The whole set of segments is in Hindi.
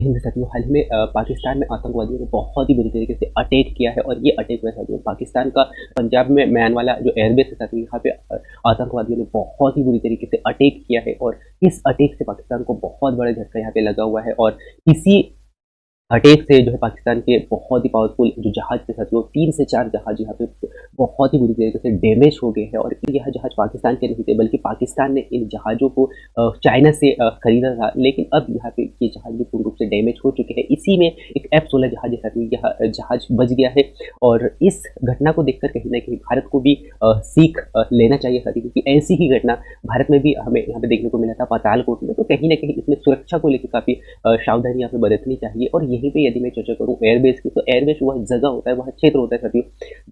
हिंद साथियों हाल ही में पाकिस्तान में आतंकवादियों ने बहुत ही बुरी तरीके से अटैक किया है और ये अटैक हुआ है साथियों पाकिस्तान का पंजाब में मैन वाला जो एयरबेस है साथियों यहाँ पे आतंकवादियों ने बहुत ही बुरी तरीके से अटैक किया है और इस अटैक से पाकिस्तान को बहुत बड़ा झटका यहाँ पे लगा हुआ है और इसी अटैक से जो है पाकिस्तान के बहुत ही पावरफुल जो जहाज थे साथियों 3 से 4 जहाज यहाँ पे बहुत ही बुरी तरीके से डैमेज हो गए हैं और यह जहाज पाकिस्तान के नहीं थे बल्कि पाकिस्तान ने इन जहाज़ों को चाइना से खरीदा था। लेकिन अब यहाँ पे ये जहाज भी पूर्ण रूप से डैमेज हो चुके हैं। इसी में एक F-16 जहाज है साथियों, यह जहाज बच गया है और इस घटना को देखकर कहीं ना कहीं भारत को भी सीख लेना चाहिए साथियों, क्योंकि ऐसी ही घटना भारत में भी हमें यहाँ पे देखने को मिला था पातालकोट में। तो कहीं ना कहीं इसमें सुरक्षा को लेकर काफ़ी सावधानी यहाँ पे बरतनी चाहिए। और यहीं पे यदि मैं चर्चा करूँ एयरबेस की, तो एयरबेस वह जगह होता है, वह क्षेत्र होता है साथियों,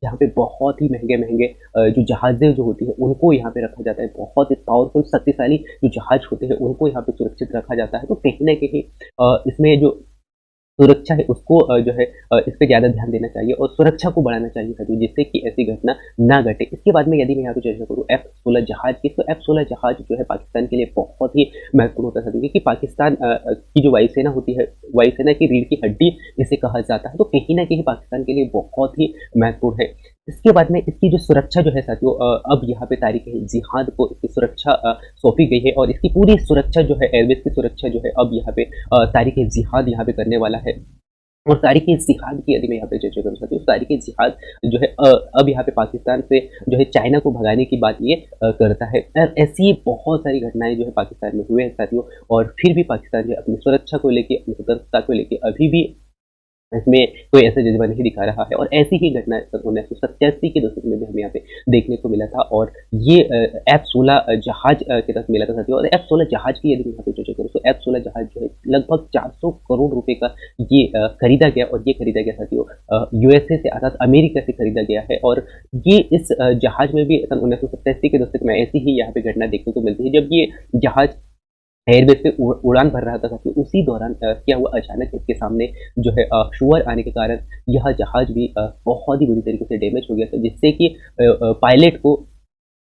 जहाँ पे बहुत ही महंगे महंगे जो जहाजें जो होती है उनको यहाँ पे रखा जाता है। बहुत ही पावरफुल शक्तिशाली जो जहाज होते हैं उनको यहाँ पे सुरक्षित रखा जाता है। तो कहीं ना कहीं इसमें जो सुरक्षा है उसको जो है इस पे ज़्यादा ध्यान देना चाहिए और सुरक्षा को बढ़ाना चाहिए साथियों, जिससे कि ऐसी घटना ना घटे। इसके बाद में यदि मैं यहाँ पे चर्चा करूँ F-16 जहाज की, तो F-16 जहाज जो है पाकिस्तान के लिए बहुत ही महत्वपूर्ण होता है साथियों, क्योंकि पाकिस्तान की जो वायुसेना होती है, वायुसेना की रीढ़ की हड्डी इसे कहा जाता है। तो कहीं ना कहीं पाकिस्तान के लिए बहुत ही महत्वपूर्ण है। इसके बाद में इसकी जो सुरक्षा जो है साथियों, अब यहाँ पे तारिक-ए-जिहाद को इसकी सुरक्षा सौंपी गई है और इसकी पूरी सुरक्षा जो है एयरबेस की सुरक्षा जो है अब यहाँ पे तारिक-ए-जिहाद यहाँ पे करने वाला है। और तारिक-ए-जिहाद की यदि मैं यहाँ पे चर्चा करूँ साथियों, तारिक-ए-जिहाद जो है अब यहाँ पे पाकिस्तान से जो है चाइना को भगाने की बात ये करता है। और ऐसी बहुत सारी घटनाएं जो है पाकिस्तान में हुए हैं साथियों, और फिर भी पाकिस्तान जो है अपनी सुरक्षा को लेके, अपनी सतर्कता को लेके अभी भी इसमें कोई ऐसा जज्बा नहीं दिखा रहा है। और ऐसी ही घटना 1987 के दशक में भी हमें यहाँ पे देखने को मिला था और ये F-16 जहाज के तहत मिला था साथियों। और F-16 जहाज की यदि मैं यहाँ पे चर्चा करूँ, तो F-16 जहाज जो है लगभग 400 करोड़ रुपए का ये खरीदा गया, और ये खरीदा गया साथियों USA से, अर्थात अमेरिका से खरीदा गया है। और ये इस जहाज में भी सन 1987 के दशक में ऐसी ही यहाँ पे घटना देखने को मिलती है, जब ये जहाज एयरबेस पे उड़ान भर रहा था साथियों। उसी दौरान क्या हुआ, अचानक इसके सामने जो है शोर आने के कारण यह जहाज भी बहुत ही बुरी तरीके से डैमेज हो गया था, जिससे कि पायलट को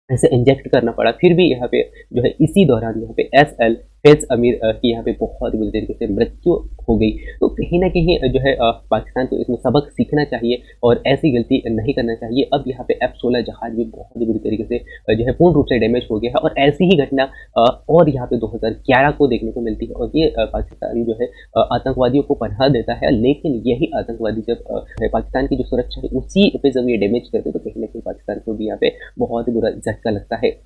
ऐसे इंजेक्ट करना पड़ा। फिर भी यहाँ पे जो है इसी दौरान यहाँ पे SL फैज़ अमीर की यहाँ पे बहुत ही बुरी तरीके से मृत्यु हो गई। तो कहीं ना कहीं जो है पाकिस्तान को इसमें सबक सीखना चाहिए और ऐसी गलती नहीं करना चाहिए। अब यहाँ पे F-16 जहाज भी बहुत ही बुरी तरीके से जो है पूर्ण रूप से डैमेज हो गया है और ऐसी ही घटना और यहाँ पे 2011 को देखने को मिलती है। और ये पाकिस्तान जो है आतंकवादियों को पनाह देता है, लेकिन यही आतंकवादी जब पाकिस्तान की जो सुरक्षा है उसी पे जब ये डैमेज करते, तो कहीं ना कहीं पाकिस्तान को भी यहाँ पे बहुत ही बुरा झटका लगता है।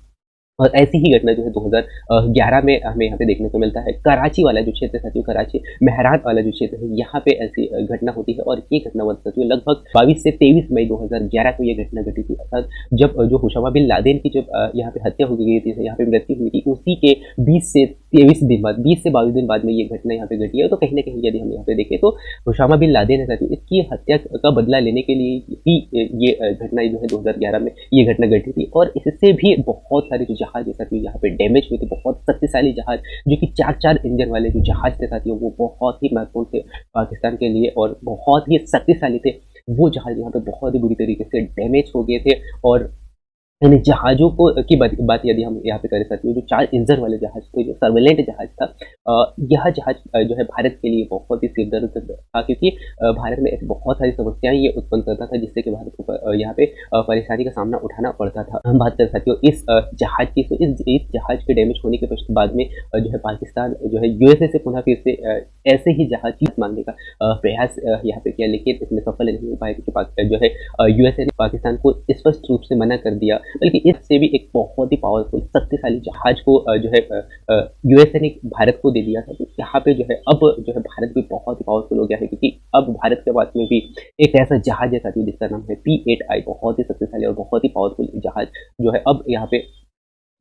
और ऐसी ही घटना जो है 2011 में हमें यहाँ पे देखने को मिलता है। कराची वाला जो क्षेत्र है साथियों, कराची मेहरात वाला जो क्षेत्र है, यहाँ पे ऐसी घटना होती है। और ये घटना हुआ साथियों लगभग 22 से 23 मई 2011 को ये घटना घटी थी, अर्थात जब जो हुशामा बिन लादेन की जब यहाँ पे हत्या हो गई थी, यहाँ पे मृत्यु हुई थी, उसी के 20 से 22 दिन बाद में ये घटना यहाँ पे घटी है। तो कहीं ना कहीं यदि हम यहाँ पे देखें तो हुशामा बिन लादेन है साथियों, इसकी हत्या का बदला लेने के लिए ही ये घटना जो है 2011 में ये घटना घटी थी। और इससे भी बहुत सारे जो जहाज है साथियों यहाँ पे डैमेज हुए थे। बहुत शक्तिशाली जहाज जो कि 4 इंजन वाले जो जहाज थे साथियों, वो बहुत ही महत्वपूर्ण थे पाकिस्तान के लिए और बहुत ही शक्तिशाली थे। वो जहाज यहाँ पे बहुत ही बुरी तरीके से डैमेज हो गए थे। और इन जहाज़ों को की बात यदि हम यहाँ पे करें साथियों, जो 4 इंजन वाले जहाज थे, जो सर्वेलेंट जहाज था, यह जहाज जो है भारत के लिए बहुत ही सिरदर्द था, क्योंकि भारत में ऐसी बहुत सारी समस्याएं ये उत्पन्न करता था, जिससे कि भारत को यहाँ पे परेशानी का सामना उठाना पड़ता था। हम बात करें साथियों इस जहाज की, तो इस जहाज के डैमेज होने के बाद में जो है पाकिस्तान जो है USA से पुनः फिर से ऐसे ही जहाज की मांगने का प्रयास यहाँ पे किया, लेकिन इसमें सफल नहीं हो पाया, क्योंकि जो है USA ने पाकिस्तान को स्पष्ट रूप से मना कर दिया। बल्कि इससे भी एक बहुत ही पावरफुल शक्तिशाली जहाज को जो है USA ने भारत को दे दिया था। तो यहाँ पे जो है अब जो है भारत भी बहुत ही पावरफुल हो गया है, क्योंकि अब भारत के पास में भी एक ऐसा जहाज है साथियों जिसका नाम है P-8I, बहुत ही शक्तिशाली और बहुत ही पावरफुल जहाज जो है अब यहाँ पे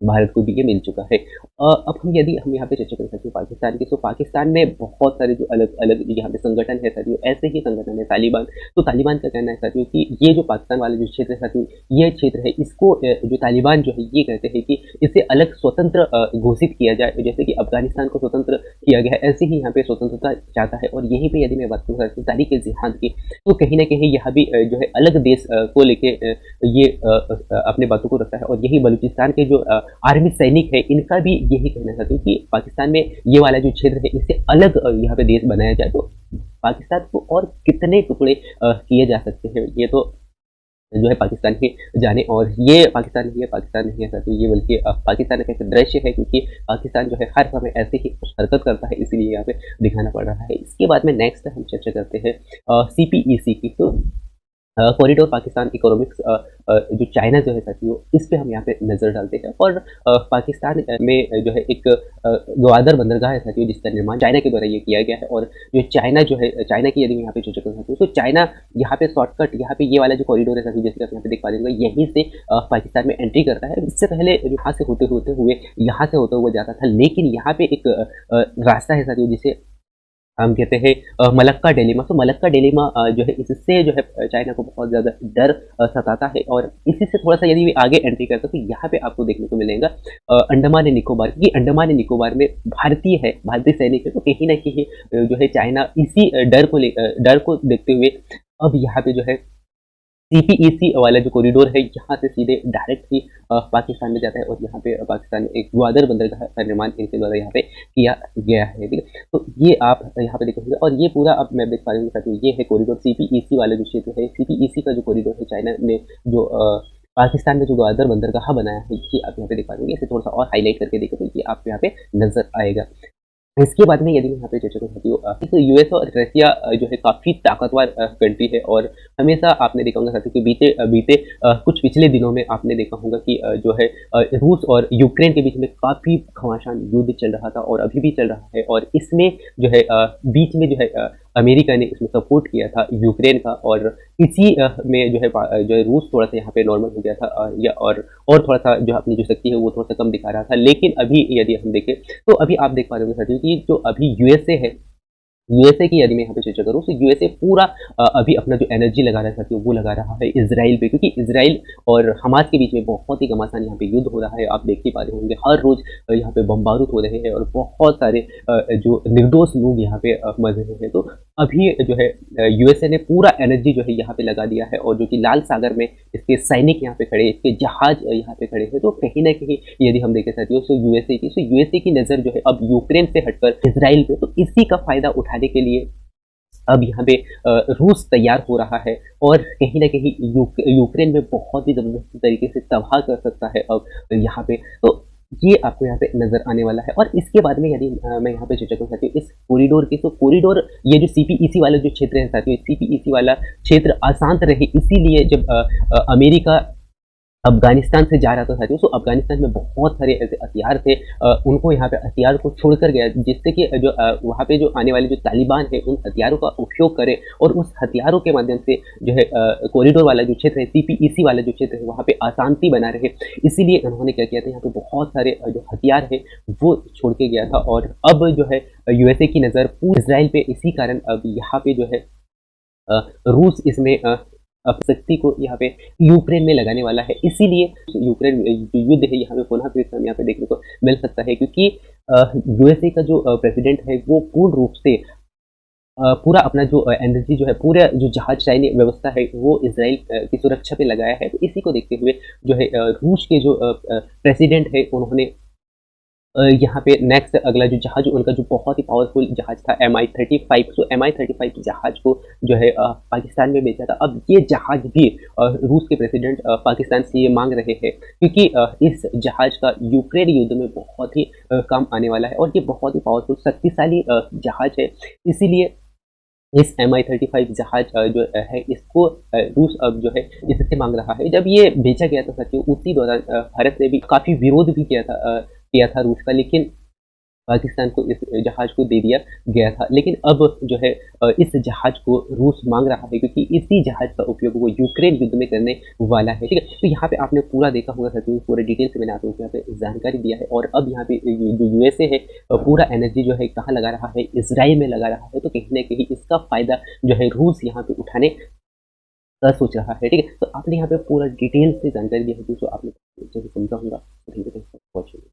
भारत को भी ये मिल चुका है। अब यदि हम यहाँ पे चर्चा कर सकते हैं पाकिस्तान की, तो पाकिस्तान में बहुत सारे जो अलग अलग यहाँ पे संगठन है साथियों, ऐसे ही संगठन है तालिबान। तो तालिबान का कहना है साथियों कि ये जो पाकिस्तान वाला जो क्षेत्र है साथियों, ये क्षेत्र है, इसको जो तालिबान जो है ये कहते हैं कि इसे अलग स्वतंत्र घोषित किया जाए, जैसे कि अफगानिस्तान को स्वतंत्र किया गया है, ऐसे ही यहाँ पे स्वतंत्रता चाहता है। और यहीं पे यदि मैं बात करूँ तारिक-ए-जिहाद की, तो कहीं ना कहीं यहाँ भी जो है अलग देश को लेके ये अपने बातों को रखता है। और यही बलूचिस्तान के जो आर्मी सैनिक है, इनका भी यही कहना चाहती हूँ कि पाकिस्तान में ये वाला जो क्षेत्र है इसे अलग यहाँ पे देश बनाया जाए तो पाकिस्तान को और कितने टुकड़े किए जा सकते हैं, ये तो जो है पाकिस्तान ही जाने। और ये पाकिस्तान नहीं है, पाकिस्तान नहीं है साथियों, ये बल्कि पाकिस्तान का एक दृश्य है, क्योंकि पाकिस्तान जो है हर समय ऐसे ही हरकत करता है, इसीलिए यहाँ पे दिखाना पड़ रहा है। इसके बाद में नेक्स्ट हम चर्चा करते हैं CPEC की। तो कॉरिडोर पाकिस्तान इकोनॉमिक्स जो चाइना जो है साथियों, इस पे हम यहाँ पे नज़र डालते हैं। और पाकिस्तान में जो है एक ग्वादर बंदरगाह है साथियों, जिसका निर्माण चाइना के द्वारा ये किया गया है। और जो चाइना जो है, चाइना की यदि मैं यहाँ पे चर्चा कर सकती हूँ, तो चाइना यहाँ पे शॉर्टकट, यहाँ पे ये वाला जो कॉरिडोर है साथियों, जैसे कि आप यहाँ पे देख पा रहे होंगे, यहीं से पाकिस्तान में एंट्री करता है। इससे पहले यहाँ से होते हुए यहाँ से होते हुए जाता था, लेकिन यहाँ पे एक रास्ता है साथियों, जिसे हम कहते हैं मलक्का डेलिमा। तो मलक्का डेलिमा जो है, इससे जो है चाइना को बहुत ज़्यादा डर सताता है। और इसी से थोड़ा सा यदि भी आगे एंट्री करते तो यहाँ पे आपको देखने को मिलेगा अंडमान एंड निकोबार। क्योंकि अंडमान एंड निकोबार में भारतीय सैनिक है, तो कहीं ना कहीं जो है चाइना इसी डर को देखते हुए अब यहाँ पे जो है CPEC वाला जो कॉरिडोर है, यहाँ से सीधे डायरेक्ट ही पाकिस्तान में जाता है। और यहाँ पे पाकिस्तान में एक ग्वादर बंदरगाह का निर्माण इनके द्वारा यहाँ पे किया गया है, ठीक है। तो ये आप यहाँ पे देखोगे, और ये पूरा अब मैं देख पा रही हूँ साथियों, ये है कॉरिडोर CPEC वाला जो क्षेत्र है। CPEC का जो कॉरिडोर है, चाइना ने जो पाकिस्तान में जो ग्वादर बंदरगाह बनाया है, ये आप यहाँ पे देख पा रहे होंगे। इसे थोड़ा सा और हाईलाइट करके देखो तो ये आपको यहाँ पे नजर आएगा। इसके बाद में यदि मैं यहाँ पे चर्चा करती हूँ, तो यूएस और रसिया जो है काफ़ी ताकतवर कंट्री है। और हमेशा आपने देखा होगा साथियों कि बीते कुछ पिछले दिनों में आपने देखा होगा कि जो है रूस और यूक्रेन के बीच में काफ़ी घमासान युद्ध चल रहा था, और अभी भी चल रहा है। और इसमें जो है बीच में जो है अमेरिका ने इसमें सपोर्ट किया था यूक्रेन का। और इसी में जो है रूस थोड़ा सा यहाँ पे नॉर्मल हो गया था, या और थोड़ा सा जो अपनी जो शक्ति है वो थोड़ा सा कम दिखा रहा था। लेकिन अभी यदि हम देखें तो अभी आप देख पा रहे हो साथियों कि जो अभी यूएसए है, यूएसए की यदि मैं यहाँ पे चर्चा करूँ तो यूएसए पूरा अभी अपना जो एनर्जी लगा रहा है साथियों, वो लगा रहा है इजराइल पे। क्योंकि इजराइल और हमास के बीच में बहुत ही घमासान यहाँ पे युद्ध हो रहा है। आप देख ही पा रहे होंगे, हर रोज यहाँ पे बमबारूद हो रहे हैं और बहुत सारे जो निर्दोष लोग यहाँ पे मर रहे हैं। तो अभी जो है यूएसए ने पूरा एनर्जी जो है यहाँ पे लगा दिया है। और जो कि लाल सागर में इसके सैनिक यहाँ पे खड़े, इसके जहाज यहाँ पे खड़े हैं। तो कहीं ना कहीं यदि हम देखें साथियों, तो यूएसए की नज़र जो है अब यूक्रेन से हटकर इजराइल पे, तो इसी का फायदा उठाने के लिए अब यहाँ पे रूस तैयार हो रहा है। और कहीं ना कहीं यूक्रेन में बहुत ही जबरदस्त तरीके से तबाह कर सकता है अब यहाँ पे। तो ये आपको यहाँ पे नजर आने वाला है। और इसके बाद में यदि मैं यहाँ पे चर्चा कर सकती हूँ इस कॉरिडोर की, तो कॉरिडोर ये जो CPEC वाला जो क्षेत्र है साथियों, CPEC वाला क्षेत्र अशांत रहे, इसीलिए जब अमेरिका अफगानिस्तान से जा रहा था साथियों, तो अफगानिस्तान में बहुत सारे ऐसे हथियार थे, उनको यहाँ पे हथियार को छोड़कर गया, जिससे कि जो वहाँ पे जो आने वाले जो तालिबान है उन हथियारों का उपयोग करे और उस हथियारों के माध्यम से जो है कॉरिडोर वाला जो क्षेत्र है, CPEC वाला जो क्षेत्र है, वहाँ पे अशांति बना रहे। इसीलिए उन्होंने क्या किया था, यहाँ पे बहुत सारे जो हथियार है वो छोड़ के गया था। और अब जो है यूएसए की नज़र पूरे इजराइल पे, इसी कारण अब यहाँ पे जो है रूस इसमें शक्ति को यहाँ पे यूक्रेन में लगाने वाला है। इसीलिए यूक्रेन जो युद्ध है यहाँ पे पुनः फिर से हम यहाँ पे देखने को मिल सकता है। क्योंकि यूएसए का जो प्रेसिडेंट है वो पूर्ण रूप से पूरा अपना जो एनर्जी जो है, पूरा जो जहाज सैन्य व्यवस्था है वो इजराइल की सुरक्षा पे लगाया है। तो इसी को देखते हुए जो है रूस के जो प्रेसिडेंट है, उन्होंने यहाँ पे नेक्स्ट अगला जो जहाज उनका जो बहुत ही पावरफुल जहाज था Mi-35, तो Mi-35 जहाज को जो है पाकिस्तान में बेचा था। अब ये जहाज भी रूस के प्रेसिडेंट पाकिस्तान से ये मांग रहे हैं, क्योंकि इस जहाज का यूक्रेन युद्ध में बहुत ही काम आने वाला है। और ये बहुत ही पावरफुल शक्तिशाली जहाज है। इसीलिए इस Mi-35 जहाज जो है, इसको रूस अब जो है इससे मांग रहा है। जब ये बेचा गया था साथियों, उसी दौरान भारत ने भी काफ़ी विरोध भी किया था रूस का, लेकिन पाकिस्तान को इस जहाज को दे दिया गया था। लेकिन अब जो है इस जहाज को रूस मांग रहा है, क्योंकि इसी जहाज का उपयोग वो यूक्रेन युद्ध में करने वाला है, ठीक है। तो यहाँ पे आपने पूरा देखा होगा साथियों, पूरे डिटेल से मैंने आपको यहाँ पे जानकारी दिया है। और अब यहाँ पे जो यूएसए है पूरा एनर्जी जो है कहाँ लगा रहा है, इजराइल में लगा रहा है। तो कहीं ना कहीं इसका फायदा जो है रूस यहाँ पे उठाने का सोच रहा है, ठीक है। तो आपने यहाँ पे पूरा डिटेल से जानकारी दी है, तो आपने समझा होगा। Thank you for watching.